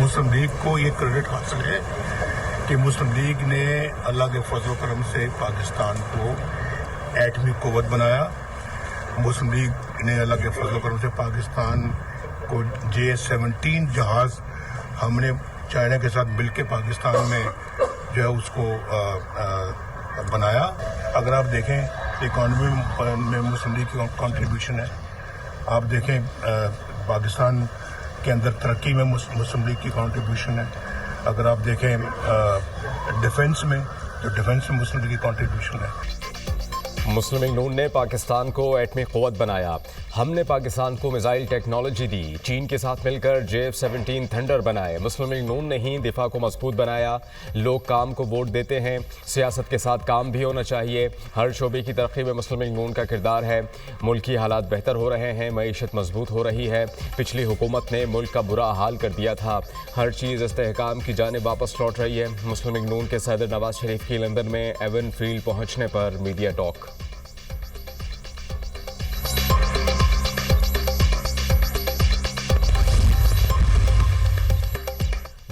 मुस्लिम league को ये credit हासिल है कि मुस्लिम लीग ने अल्लाह के फजल करम से पाकिस्तान को एटमी क़ुव्वत बनाया। मुस्लिम लीग ने अल्लाह के फजल करम से पाकिस्तान को J-17 जहाज़ हमने चाइना के साथ मिल के पाकिस्तान में जो है उसको बनाया। अगर आप देखें इकॉनमी में मुस्लिम लीग की कंट्रीब्यूशन है, आप देखें पाकिस्तान के अंदर तरक्की में मुस्लिम लीग की कंट्रीब्यूशन है। अगर आप देखें डिफेंस में, तो डिफेंस में मुस्लिम लीग की कंट्रीब्यूशन है। मुस्लिम लीग नून ने पाकिस्तान को एटमी क़ुव्वत बनाया। हमने पाकिस्तान को मिसाइल टेक्नोलॉजी दी। चीन के साथ मिलकर J-17 थंडर बनाए। मुस्लिम लीग नून ने ही दिफा को मजबूत बनाया। लोग काम को वोट देते हैं, सियासत के साथ काम भी होना चाहिए। हर शोबे की तरक्की में मुस्लिम लीग नून का किरदार है। मुल्की हालात बेहतर हो रहे हैं, मईशत मजबूत हो रही है। पिछली हुकूमत ने मुल्क का बुरा हाल कर दिया था। हर चीज़ इस्तेहकाम की जानिब वापस लौट रही है। मुस्लिम लीग नून के सदर नवाज शरीफ की लंदन में एवन फील्ड पहुँचने पर मीडिया टॉक।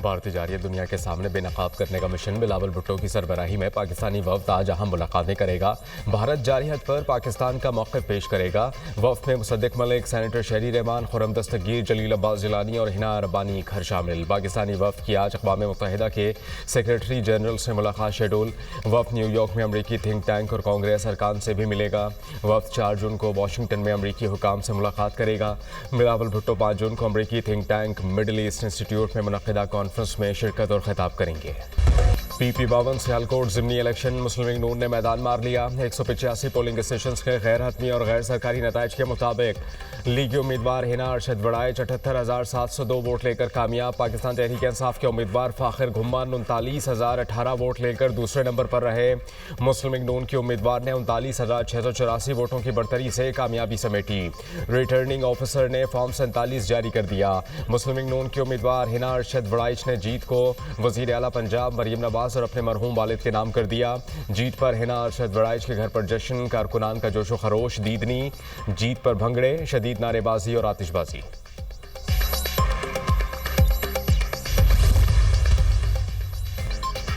भारतीय जारियत दुनिया के सामने बेनकाब करने का मिशन बिलावल भुट्टो की सरबराही में पाकिस्तानी वफ्द आज अहम मुलाकातें करेगा। भारत जारियत पर पाकिस्तान का मौक़िफ़ पेश करेगा। वफ्द में मुसद्दिक मलिक, सेनेटर शहरी रहमान, खुर्रम दस्तगीर, जलील अब्बास जिलानी और हिना रब्बानी घर शामिल। पाकिस्तानी वफ्द की आज अक़वाम मुत्तहिदा के सेक्रेटरी जनरल से मुलाकात शेड्यूल। वफ्द न्यूयॉर्क में अमरीकी थिंक टैंक और कांग्रेस अरकान से भी मिलेगा। वफ्द 4 जून को वाशिंगटन में अमरीकी हुकाम से मुलाकात करेगा। बिलावल भुट्टो 5 जून को अमरीकी think tank middle east institute में मुनक़िदा कॉन्फ्रेंस में शिरकत और खिताब करेंगे। PP52 सियालकोट ज़िमनी इलेक्शन मुस्लिम लीग नून ने मैदान मार लिया। 185 पोलिंग स्टेशन के गैर हतमी और गैर सरकारी नताइज के मुताबिक लीगी उम्मीदवार हिना अरशद वड़ाइच 78,702 वोट लेकर कामयाब। पाकिस्तान तहरीक इंसाफ के उम्मीदवार फ़ाखिर घुम्मान 39,018 वोट लेकर दूसरे नंबर पर रहे। मुस्लिम लीग नून के उम्मीदवार ने 39,684 वोटों की बढ़तरी से कामयाबी समेटी। रिटर्निंग ऑफिसर ने फॉर्म 47 जारी कर दिया। मुस्लिम लीग नून के उम्मीदवार हिना अरशद वड़ाइच ने जीत को वज़ीर आला पंजाब मरियम नवाज और अपने मरहूम वालिद के नाम कर दिया। जीत पर हिना अरशद वड़ाइच के घर पर जश्न, कारकुनान का जोशो खरोश, दीदनी, जीत पर भंगड़े, शदीद नारेबाजी और आतिशबाजी।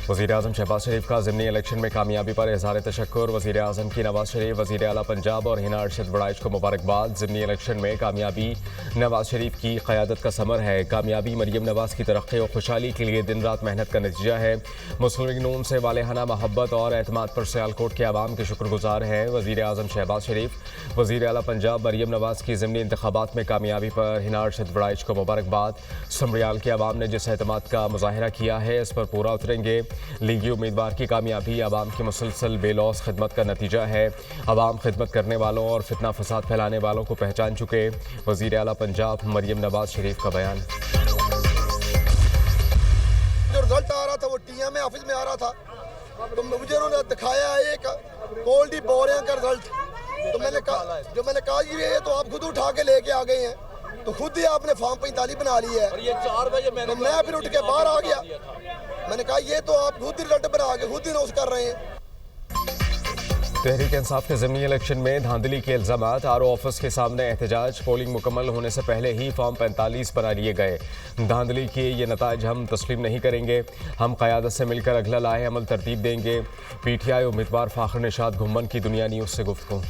वज़ीर आज़म शहबाज शरीफ का ज़िमनी इलेक्शन में कामयाबी पर इज़हार तशक्कुर। वज़ीर आज़म की नवाज शरीफ, वज़ीर आला पंजाब और हिना अरशद वड़ाइच को मुबारकबाद। ज़िमनी इलेक्शन में कामयाबी नवाज शरीफ की क़यादत का समर है। कामयाबी मरियम नवाज की तरक्की और खुशहाली के लिए दिन रात मेहनत का नतीजा है। मुस्लिम लीग नून से वालेहाना मोहब्बत और एतमाद पर सियालकोट के आवाम के शुक्रगुजार हैं। वज़ीर आज़म शहबाज शरीफ, वज़ीर आला पंजाब मरियम नवाज की ज़िमनी इंतखाबात में कामयाबी पर हिना अरशद वड़ाइच को मुबारकबाद। समरियाल के आवाम ने जिस एतमाद का मुजाहिरा किया है, इस पर पूरा उतरेंगे। लीगी उम्मीदवार की कामयाबी आवाम की मुसलसल बेलौस खिदमत का नतीजा है। आवाम खिदमत करने वालों और फितना फसाद फैलाने वालों को पहचान चुके। वज़ीर आला पंजाब मरियम नवाज शरीफ का बयान। जो रिजल्ट आ रहा था वो टीएम में ऑफिस में आ रहा था, तो मुझे उन्होंने दिखाया एक कोल्ड बोरिया का रिजल्ट। तो मैंने कहा ये तो आप खुद उठा के लेके आ गए हैं, तो खुद ही आपने फॉर्म 45 बना ली है। और ये 4 बजे तो मैं फिर उठ के बाहर आ गया। मैंने कहा ये तो आप खुद ही रिजल्ट बना के खुद ही नोस कर रहे हैं। तहरीक इंसाफ के ज़िमनी इलेक्शन में धांधली के इल्ज़ामात। RO ऑफिस के सामने एहतजाज। पोलिंग मुकम्मल होने से पहले ही फॉर्म 45 बना लिए गए। धांधली के ये नताइज हम तस्लीम नहीं करेंगे। हम क़यादत से मिलकर अगला लाहे अमल तरतीब देंगे। PTI उम्मीदवार फ़ाखिर निशात घुम्मन की दुनिया न्यूज़ से गुफ्तगू।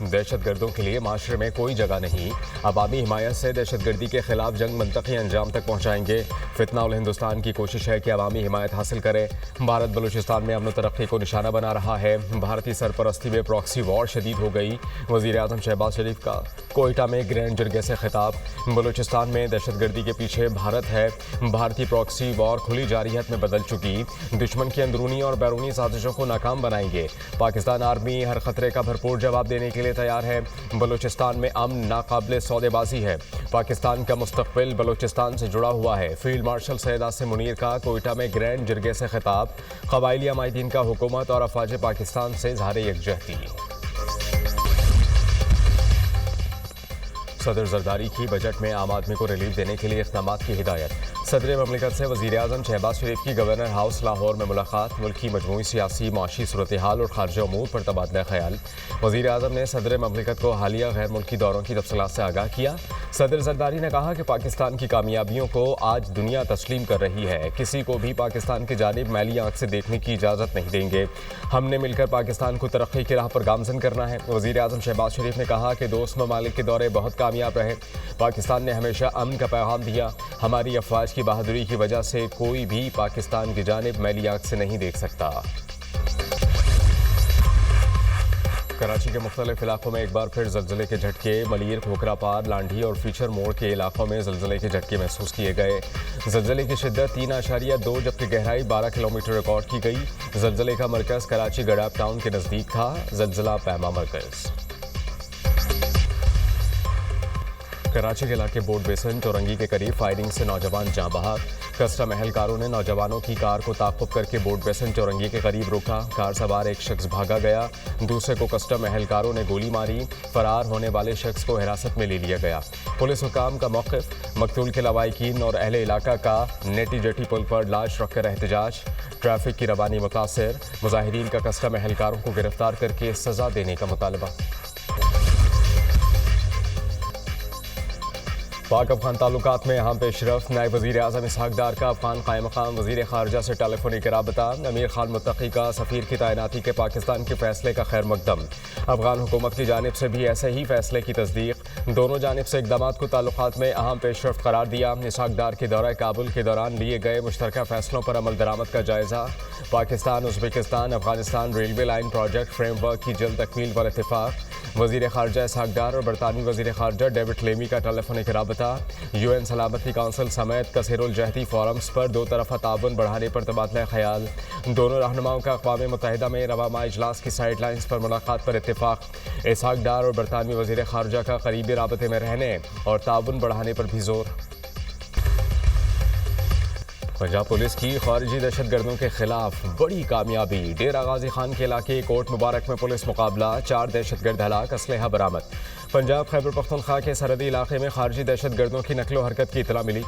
दहशतगर्दों के लिए माशरे में कोई जगह नहीं। अवामी हिमायत से दहशतगर्दी के खिलाफ जंग मंतकी अंजाम तक पहुँचाएंगे। फितना उल हिंदुस्तान की कोशिश है कि अवामी हिमायत हासिल करे। भारत बलूचिस्तान में अमन तरक्की को निशाना बना रहा है। भारतीय सरपरस्ती में प्रॉक्सी वॉर शदीद हो गई। वज़ीर आज़म शहबाज शरीफ का कोयटा में ग्रैंड जरगे से खिताब। बलूचिस्तान में दहशतगर्दी के पीछे भारत है। भारतीय प्रॉक्सी वॉर खुली जारियत में बदल चुकी। दुश्मन की अंदरूनी और बैरूनी साजिशों को नाकाम बनाएंगे। पाकिस्तान आर्मी हर खतरे का भरपूर जवाब देने के लिए तैयार है। बलूचिस्तान में अमन नाकाबिले सौदेबाजी है। पाकिस्तान का मुस्तकबिल बलूचिस्तान से जुड़ा हुआ है। फील्ड मार्शल सैयद आसिम मुनीर का कोयटा में ग्रैंड जरगे से खिताब। कबाइली अमायदीन का हुकूमत और अफवाज पाकिस्तान से इज़हार यकजहती। सदर जरदारी की बजट में आम आदमी को रिलीफ देने के लिए इक़दामात की हिदायत। सदर ममलिकत से वज़ीर आज़म शहबाज शरीफ की गवर्नर हाउस लाहौर में मुलाकात, मुल्की मजमूई सियासी माशी सूरत हाल और खारजा उमूर पर तबादला ख्याल। वज़ीर आज़म ने सदर ममलिकत को हालिया गैर मुल्की दौरों की तफसीलात से आगाह किया। सदर जरदारी ने कहा कि पाकिस्तान की कामयाबियों को आज दुनिया तस्लीम कर रही है, किसी को भी पाकिस्तान की जानिब मैली आंख से देखने की इजाज़त नहीं देंगे। हमने मिलकर पाकिस्तान को तरक्की की राह पर गामजन करना है। वज़ीर आज़म शहबाज शरीफ ने कहा कि दोस्त ममालिक के दौरे बहुत कामयाब रहे। पाकिस्तान ने हमेशा अमन का पैगाम दिया। हमारी अफवाज की बहादुरी की वजह से कोई भी पाकिस्तान की जानिब मैली आंख से नहीं देख सकता। कराची के मुख्तलिफ इलाकों में एक बार फिर जल्जले के झटके। मलीर, खोखरापार, लांढी और फीचर मोड़ के इलाकों में जल्जले के झटके महसूस किए गए। जल्जले की शिद्दत 3.2 जबकि गहराई 12 किलोमीटर रिकॉर्ड की गई। जल्जले का मरकज़ कराची गडाब टाउन के नज़दीक था। जल्जला पैमा मरकज़ कराची के इलाके बोर्ड बेसन चौरंगी के करीब फायरिंग से नौजवान जाँ बहक। कस्टम एहलकारों ने नौजवानों की कार को ताक़ुब करके बोर्ड बेसन चौरंगी के करीब रोका। कार सवार एक शख्स भागा गया, दूसरे को कस्टम एहलकारों ने गोली मारी। फरार होने वाले शख्स को हिरासत में ले लिया गया। पुलिस हुकाम का मौक़िफ़, मकतूल के लवाहिकीन और अहले इलाका का नेटी जेटी पुल पर लाश रखकर एहतजाज। ट्रैफिक की रवानी मुतासिर, मुजाहिरीन का कस्टम एहलकारों को गिरफ्तार करके सज़ा देने का मुतालबा। पाक अफगान ताल्लुकात में अहम पेशरफ। नायब वज़ीर आज़म इसहाक डार का अफगान कायम मकाम वज़ीर ख़ारजा से टेलीफोनिक राबता। अमीर खान मुत्तकी का सफ़ीर की तैनाती के पाकिस्तान के फ़ैसले का खैर मकदम। अफगान हुकूमत की जानिब से भी ऐसे ही फ़ैसले की तस्दीक। दोनों जानिब से इक़दामात को ताल्लुकात में अहम पेशरफ करार दिया। इसहाक डार के दौरा काबुल के दौरान लिए गए मुश्तरका फ़ैसलों पर अमल दरामद का जायज़ा। Pakistan Uzbekistan Afghanistan railway line project framework की जल्द तकमील पर इत्तेफाक। वज़ीर ख़ारजा इसहाक डार और बरतानवी वज़ीर ख़ारजा डेविड लेमी का टेलीफोनिक राबता। UN सलामती काउंसिल समेत कसीरुल जहती फोरम्स पर दो तरफ़ा ताउन बढ़ाने पर तबादला ख्याल। दोनों रहनुमाओं का अक़वाम मुत्तहिदा में रवामा इजलास की साइड लाइन्स पर मुलाकात पर इत्तेफाक। इसहाक डार और बरतानवी वज़ीर ख़ारजा का करीबी राबते में रहने और ताउन बढ़ाने पर भी जोर। पंजाब पुलिस की खारिजी दहशतगर्दों के खिलाफ बड़ी कामयाबी। डेरा गाजी खान के इलाके कोट मुबारक में पुलिस मुकाबला, 4 दहशतगर्द हलाक, असलहा बरामद। पंजाब खैबर पख्तूनख्वा के सरहदी इलाके में खारजी दहशतगर्दों की नकलो हरकत की इतला मिली।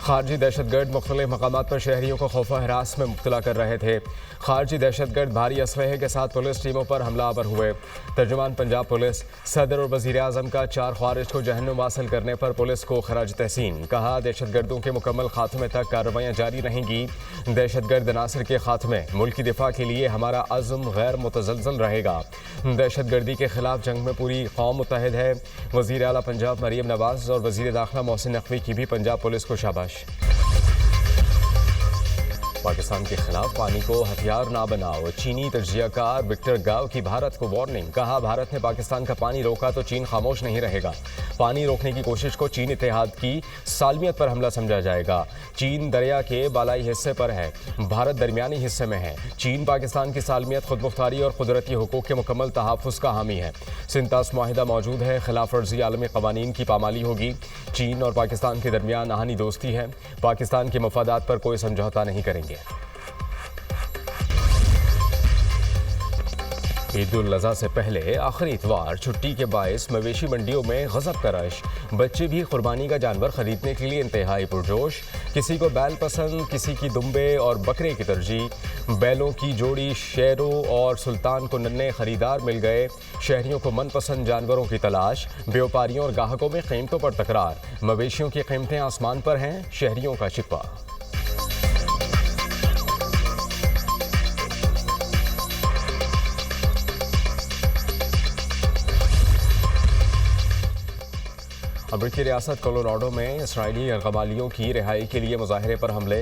खारजी दहशतगर्द मुख्तलिफ मकामात पर शहरियों को खौफ हरास में मुब्तला कर रहे थे। खारजी दहशतगर्द भारी असलहे के साथ पुलिस टीमों पर हमलावर हुए। तर्जुमान पंजाब पुलिस, सदर और वज़ीर आज़म का 4 ख्वारिज को जहन्नुम हासिल करने पर पुलिस को खराज तहसीन। कहा, दहशतगर्दों के मुकम्मल खात्मे तक कार्रवाइयाँ जारी रहेंगी। दहशतगर्द अनासर के खात्मे, मुल्क की दिफा के लिए हमारा अज़्म गैर मुतज़लज़ल रहेगा। दहशतगर्दी के खिलाफ जंग में पूरी कौम मुत्तहिद है। वज़ीर आला पंजाब मरीम नवाज़ और वज़ीर दाखिला मोहसिन नकवी की भी पंजाब पुलिस को शाबाश। पाकिस्तान के खिलाफ पानी को हथियार ना बनाओ, चीनी तजियाकार विक्टर गाव की भारत को वार्निंग। कहा, भारत ने पाकिस्तान का पानी रोका तो चीन खामोश नहीं रहेगा। पानी रोकने की कोशिश को चीन इत्तेहाद की सालमियत पर हमला समझा जाएगा। चीन दरिया के बालाई हिस्से पर है, भारत दरमियानी हिस्से में है। चीन पाकिस्तान की सालमियत, खुदमुख्तारी और कुदरती हुकूक के मुकम्मल तहफ़्फ़ुज़ का हामी है। सिंतास मुआहिदा मौजूद है, खिलाफ वर्जी आलमी क़वानीन की पामाली होगी। चीन और पाकिस्तान के दरमियान आहनी दोस्ती है, पाकिस्तान के मफादात पर कोई समझौता नहीं करेंगे। ईद उल अज़हा से पहले आखिरी इतवार छुट्टी के बायस मवेशी मंडियों में गज़ब का रश। बच्चे भी कुर्बानी का जानवर खरीदने के लिए इंतहाई पुरजोश। किसी को बैल पसंद, किसी की दुम्बे और बकरे की तरजीह। बैलों की जोड़ी शेरों और सुल्तान को नन्हे खरीदार मिल गए। शहरियों को मनपसंद जानवरों की तलाश। व्यापारियों और ग्राहकों में कीमतों पर तकरार। मवेशियों की कीमतें आसमान पर हैं, शहरियों का शिकवा। अमरीकी रियासत कोलोराडो में इसराइली गमालियों की रिहाई के लिए मुजाहरे पर हमले,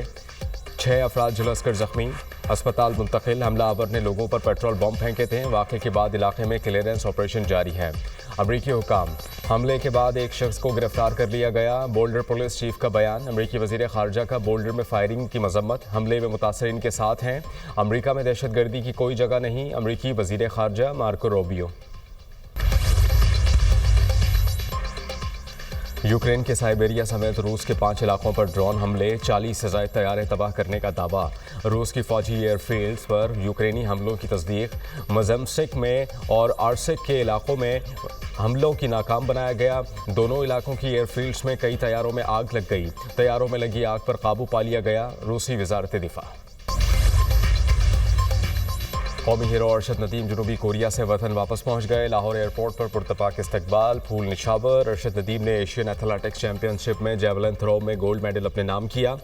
6 अफराद झुलसकर जख्मी, अस्पताल मुंतकिल। हमलावर ने लोगों पर पेट्रोल बम फेंके थे। वाक़े के बाद इलाके में क्लियरेंस ऑपरेशन जारी है। अमरीकी हुकाम, हमले के बाद एक शख्स को गिरफ्तार कर लिया गया। बोल्डर पुलिस चीफ का बयान। अमरीकी वज़ीर ख़ारजा का बोल्डर में फायरिंग की मजम्मत। हमले में मुतासरीन के साथ हैं। अमरीका में दहशतगर्दी की कोई जगह नहीं, अमरीकी वज़ीर ख़ारजा मार्को रूबियो। यूक्रेन के साइबेरिया समेत रूस के 5 इलाकों पर ड्रोन हमले, 40 से ज़ायद तैयारे तबाह करने का दावा। रूस की फौजी एयरफील्ड्स पर यूक्रेनी हमलों की तस्दीक। मज़म्स्टिक में और आर्सिक के इलाकों में हमलों की नाकाम बनाया गया। दोनों इलाकों की एयरफील्ड्स में कई तैयारों में आग लग गई। तैयारों में लगी आग पर काबू पा लिया गया। रूसी वजारत दिफा। कौमी हीरो अरशद नदीम जनूबी कोरिया से वतन वापस पहुंच गए। लाहौर एयरपोर्ट पर पुरतपाक इस्तकबाल, फूल निशावर। अरशद नदीम ने एशियन एथलेटिक्स चैंपियनशिप में जेवलिन थ्रो में गोल्ड मेडल अपने नाम किया।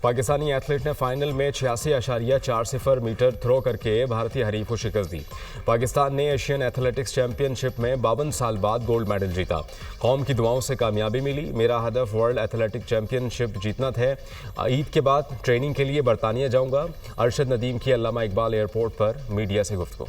पाकिस्तानी एथलीट ने फाइनल में 86.40 मीटर थ्रो करके भारतीय हरीफ को शिकस्त दी। पाकिस्तान ने एशियन एथलेटिक्स चैंपियनशिप में 52 साल बाद गोल्ड मेडल जीता। कौम की दुआओं से कामयाबी मिली। मेरा हदफ वर्ल्ड एथलेटिक चैंपियनशिप जीतना है। ईद के बाद ट्रेनिंग के लिए बरतानिया जाऊंगा। अरशद नदीम की अल्लामा इकबाल एयरपोर्ट पर मीडिया से गुफ्तगू।